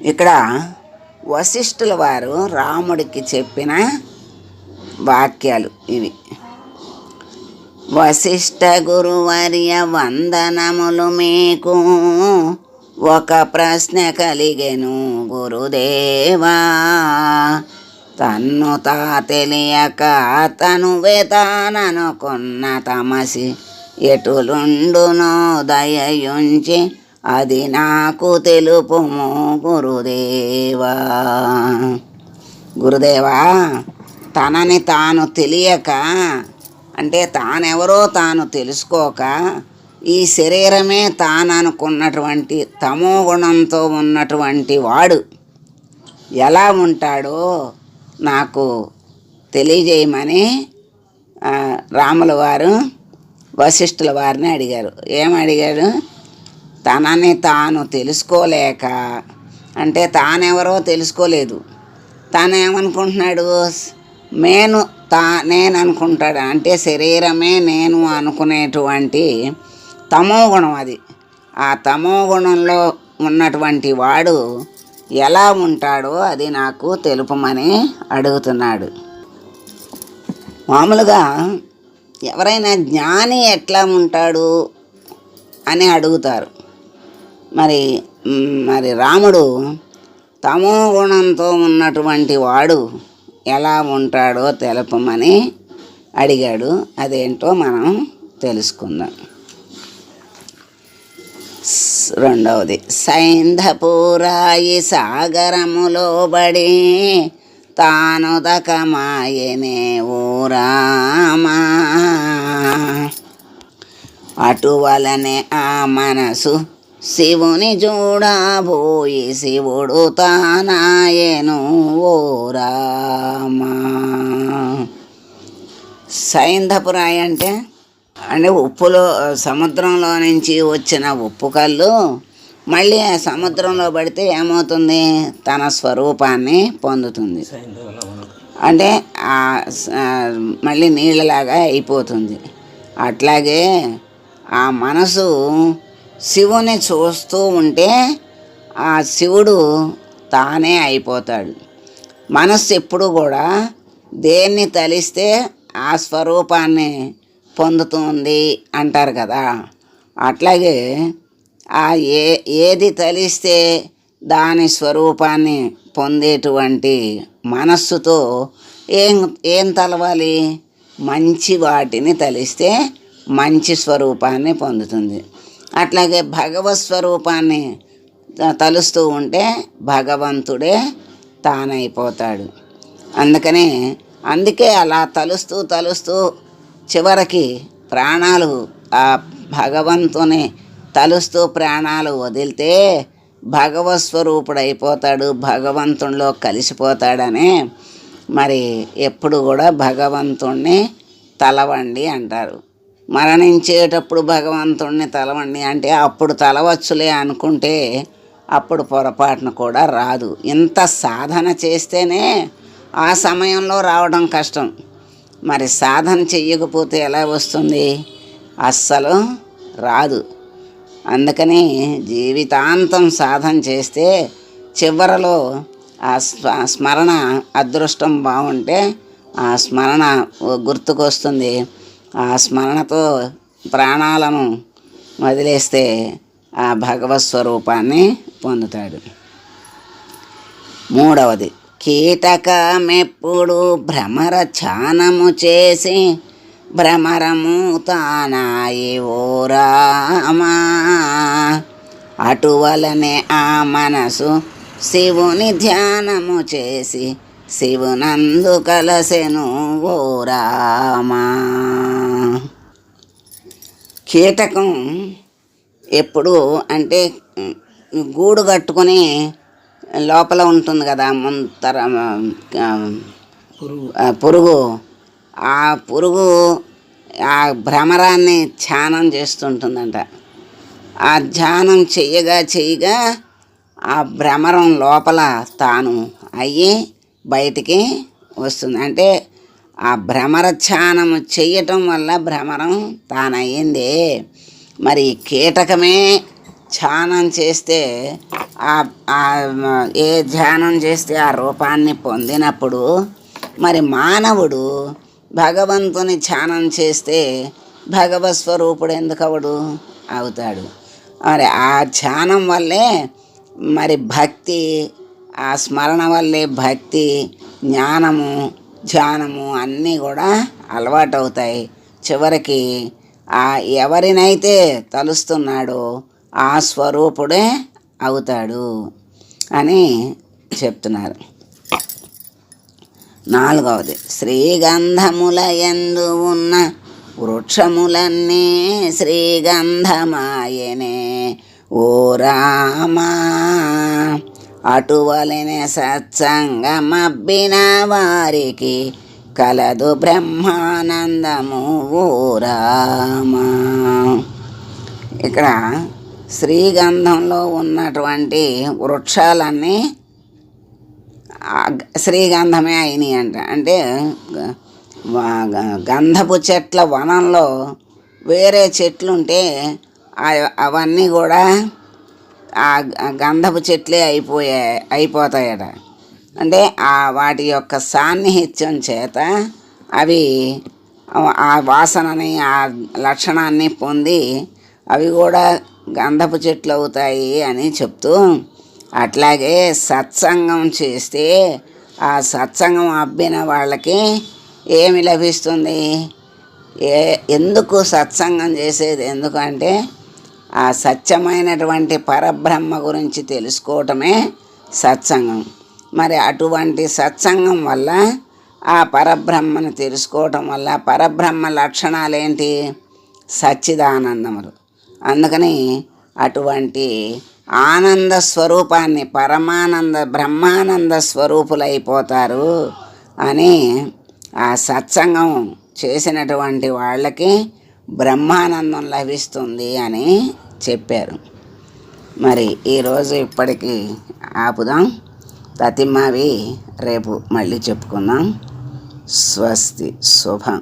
ఇక్కడ వశిష్ఠుల వారు రాముడికి చెప్పిన వాక్యాలు ఇవి. వశిష్ఠ గురువర్య వందనములు మీకు, ఒక ప్రశ్న కలిగెను గురుదేవా. తన్ను తా తెలియక తనువే తాననుకున్న తమసి ఎటులుండునో దయయుంచి అది నాకు తెలుపుము గురుదేవా. గురుదేవా, తనని తాను తెలియక అంటే తానెవరో తాను తెలుసుకోక ఈ శరీరమే తాననుకున్నటువంటి తమో గుణంతో ఉన్నటువంటి వాడు ఎలా ఉంటాడో నాకు తెలియజేయమని రాముల వారు వశిష్ఠుల వారిని అడిగారు. ఏమడిగాడు? తనని తాను తెలుసుకోలేక అంటే తానెవరో తెలుసుకోలేదు. తానేమనుకుంటున్నాడు? నేను అనుకుంటాడు. అంటే శరీరమే నేను అనుకునేటువంటి తమో గుణం అది. ఆ తమో గుణంలో ఉన్నటువంటి వాడు ఎలా ఉంటాడో అది నాకు తెలుపమని అడుగుతున్నాడు. మామూలుగా ఎవరైనా జ్ఞాని ఎట్లా ఉంటాడు అని అడుగుతారు. మరి రాముడు తమో గుణంతో ఉన్నటువంటి వాడు ఎలా ఉంటాడో తెలుపమని అడిగాడు. అదేంటో మనం తెలుసుకుందాం. రెండవది, సైంధపురాయి సాగరములో బడి తాను దకమాయనే ఓ రామా. అటువలనే ఆ మనసు శివుని చూడబోయి శివుడు తానాయను ఓ రామా. సైంధపురాయి అంటే ఉప్పులో సముద్రంలో నుంచి వచ్చిన ఉప్పు కళ్ళు మళ్ళీ ఆ సముద్రంలో పడితే ఏమవుతుంది? తన స్వరూపాన్ని పొందుతుంది. అంటే మళ్ళీ నీళ్ళలాగా అయిపోతుంది. అట్లాగే ఆ మనసు శివుని చూస్తూ ఉంటే ఆ శివుడు తానే అయిపోతాడు. మనస్సు ఎప్పుడు కూడా దేన్ని తలిస్తే ఆ స్వరూపాన్ని పొందుతుంది అంటారు కదా. అట్లాగే ఏది తలిస్తే దాని స్వరూపాన్ని పొందేటువంటి మనస్సుతో ఏం తలవాలి? మంచి వాటిని తలిస్తే మంచి స్వరూపాన్ని పొందుతుంది. అట్లాగే భగవత్ స్వరూపాన్ని తలుస్తూ ఉంటే భగవంతుడే తానైపోతాడు. అందుకే అలా తలుస్తూ చివరికి ప్రాణాలు ఆ భగవంతుని తలుస్తూ ప్రాణాలు వదిలితే భగవత్ స్వరూపుడు అయిపోతాడు, భగవంతునిలో కలిసిపోతాడని మరి ఎప్పుడు కూడా భగవంతుణ్ణి తలవండి అంటారు. మరణించేటప్పుడు భగవంతుణ్ణి తలవండి అంటే అప్పుడు తలవచ్చులే అనుకుంటే అప్పుడు పొరపాటున కూడా రాదు. ఇంత సాధన చేస్తేనే ఆ సమయంలో రావడం కష్టం. మరి సాధన చెయ్యకపోతే ఎలా వస్తుంది? అస్సలు రాదు. అందుకని జీవితాంతం సాధన చేస్తే చివరలో ఆ స్మరణ అదృష్టం బాగుంటే ఆ స్మరణ గుర్తుకొస్తుంది. ఆ స్మరణతో ప్రాణాలను వదిలేస్తే ఆ భగవత్ స్వరూపాన్ని పొందుతాడు. మూడవది, కీటకమెప్పుడు భ్రమర ఛానము చేసి భ్రమరము తానాయి ఓ రామా. అటువలనే ఆ మనసు శివుని ధ్యానము చేసి శివునందు కలసెను ఓ రామా. కీటకం ఎప్పుడు అంటే గూడు కట్టుకొని లోపల ఉంటుంది కదా పురుగు. ఆ పురుగు ఆ భ్రమరాన్ని ధ్యానం చేస్తుంటుందంట. ఆ ధ్యానం చెయ్యగా ఆ భ్రమరం లోపల తాను అయ్యి బయటికి వస్తుంది. అంటే ఆ భ్రమర ధ్యానం చెయ్యటం వల్ల భ్రమరం తానయ్యిందే. మరి కీటకమే ధ్యానం చేస్తే ఏ ధ్యానం చేస్తే ఆ రూపాన్ని పొందినప్పుడు మరి మానవుడు భగవంతుని ధ్యానం చేస్తే భగవత్ స్వరూపుడు ఎందుకు అవడు? అవుతాడు. మరి ఆ ధ్యానం వల్లే మరి భక్తి, ఆ స్మరణ వల్లే భక్తి, జ్ఞానము, ధ్యానము అన్నీ కూడా అలవాటు అవుతాయి. చివరికి ఎవరినైతే తలుస్తున్నాడో ఆ స్వరూపుడే అవుతాడు అని చెప్తున్నారు. 4వది, శ్రీగంధముల యందు ఉన్న వృక్షములన్నీ శ్రీగంధమాయనే ఓ రామా, అటువలనే సత్సంగమబ్బిన వారికి కలదు బ్రహ్మానందము ఓ రామా. ఇక్కడ శ్రీగంధంలో ఉన్నటువంటి వృక్షాలన్నీ శ్రీగంధమే అయినాయి అంట. అంటే గంధపు చెట్ల వనంలో వేరే చెట్లు ఉంటే అవన్నీ కూడా ఆ గంధపు చెట్లే అయిపోతాయట. అంటే వాటి యొక్క సాన్నిహిత్యం చేత అవి ఆ వాసనని, ఆ లక్షణాన్ని పొంది అవి కూడా గంధపు చెట్లు అవుతాయి అని చెప్తూ, అట్లాగే సత్సంగం చేస్తే ఆ సత్సంగం అబ్బిన వాళ్ళకి ఏమి లభిస్తుంది? ఎందుకు సత్సంగం చేసేది? ఎందుకంటే ఆ సత్యమైనటువంటి పరబ్రహ్మ గురించి తెలుసుకోవటమే సత్సంగం. మరి అటువంటి సత్సంగం వల్ల ఆ పరబ్రహ్మను తెలుసుకోవటం వల్ల పరబ్రహ్మ లక్షణాలు ఏంటి? సచ్చిదానందములు. అందుకని అటువంటి ఆనంద స్వరూపాన్ని, పరమానంద బ్రహ్మానంద స్వరూపులైపోతారు అని ఆ సత్సంగం చేసినటువంటి వాళ్ళకి బ్రహ్మానందం లభిస్తుంది అని చెప్పారు. మరి ఈరోజు ఇప్పటికి ఆపుదాం. తతిమావి రేపు మళ్ళీ చెప్పుకుందాం. స్వస్తి. శుభం.